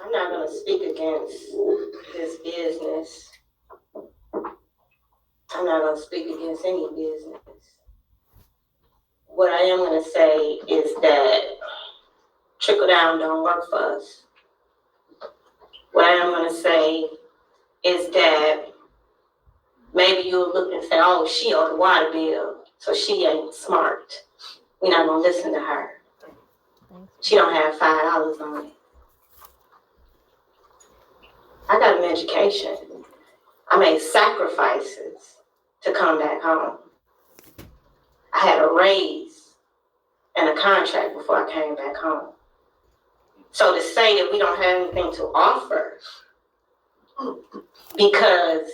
I'm not going to speak against this business. I'm not going to speak against any business. What I am going to say is that trickle down don't work for us. What I am going to say is that maybe you'll look and say, oh, she owed the water bill, so she ain't smart. We're not going to listen to her. She don't have $5 on it. I got an education. I made sacrifices to come back home. I had a raise and a contract before I came back home. So to say that we don't have anything to offer because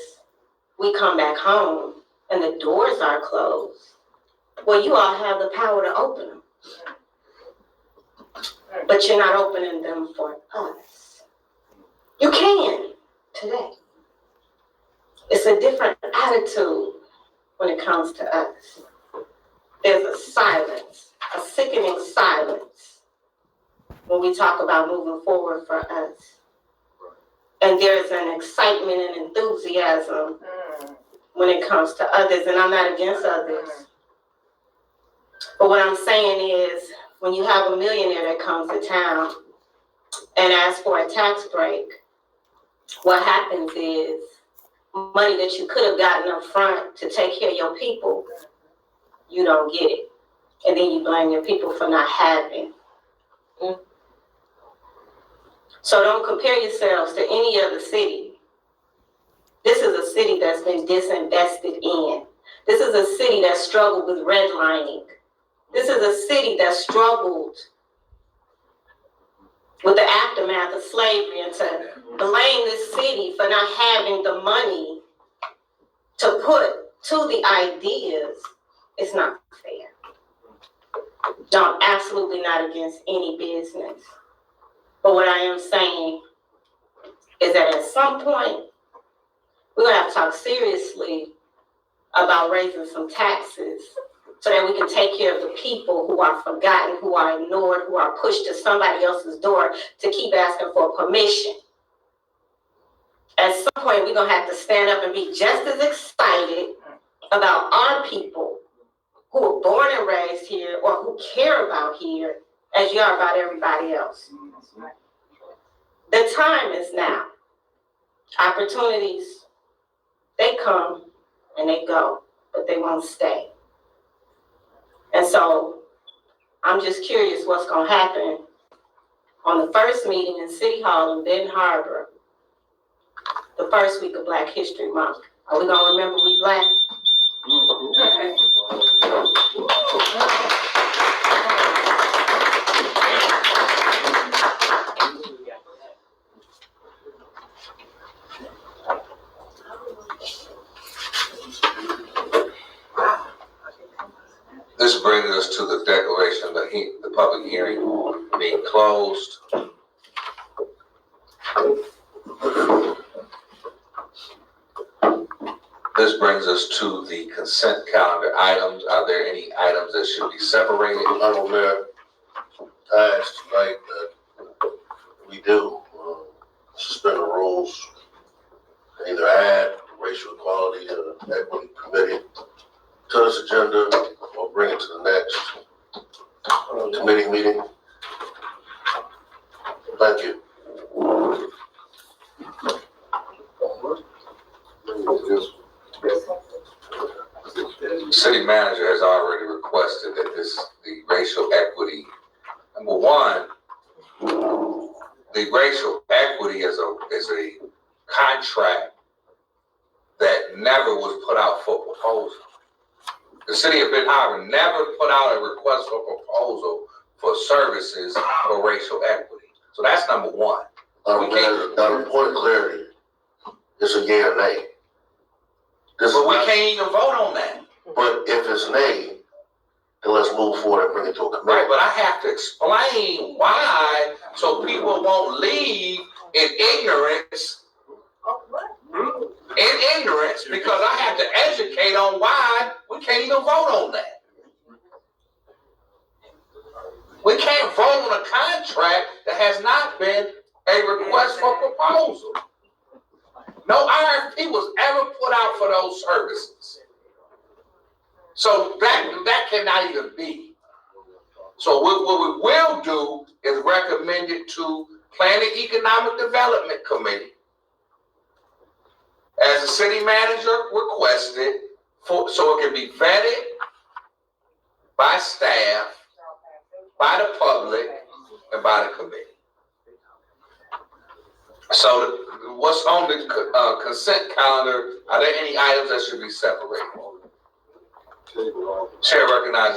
we come back home and the doors are closed, well, you all have the power to open them. But you're not opening them for us. You can today. It's a different attitude when it comes to us. There's a silence, a sickening silence when we talk about moving forward for us. And there's an excitement and enthusiasm when it comes to others, and I'm not against others. But what I'm saying is, when you have a millionaire that comes to town and asks for a tax break, what happens is money that you could have gotten up front to take care of your people, you don't get it. And then you blame your people for not having. So don't compare yourselves to any other city. This is a city that's been disinvested in. This is a city that struggled with redlining. This is a city that struggled with the aftermath of slavery, and to blame this city for not having the money to put to the ideas is not fair. I'm absolutely not against any business. But what I am saying is that at some point, we're going to have to talk seriously about raising some taxes so that we can take care of the people who are forgotten, who are ignored, who are pushed to somebody else's door to keep asking for permission. At some point, we're going to have to stand up and be just as excited about our people who were born and raised here or who care about here as you are about everybody else. The time is now. Opportunities, they come and they go, but they won't stay. And so I'm just curious what's going to happen on the first meeting in City Hall in Benton Harbor, the first week of Black History Month. Are we going to remember we Black? This brings us to the declaration of the public hearing being closed. This brings us to the consent calendar items. Are there any items that should be separated? Honorable Mayor, I asked tonight that we do suspend the rules, either add racial equality or equity committee to this agenda or bring it to the next committee meeting. Thank you. The city manager has already requested that the racial equity, number one, the racial equity is a contract that never was put out for proposal. The city of Benton Harbor never put out a request for proposal for services for racial equity. So that's number one. Now, the point of clarity is a yea or nay. But we can't even vote on that. But if it's nay, then let's move forward and bring it to a committee. Right, but I have to explain why so people won't leave in ignorance. In ignorance, because I have to educate on why we can't even vote on that. We can't vote on a contract that has not been a request for proposal. No RFP was ever put out for those services. So that cannot even be. So what we will do is recommend it to Planning Economic Development Committee. As the city manager requested, so it can be vetted by staff, by the public, and by the committee. So what's on the consent calendar, are there any items that should be separated? Chair recognizes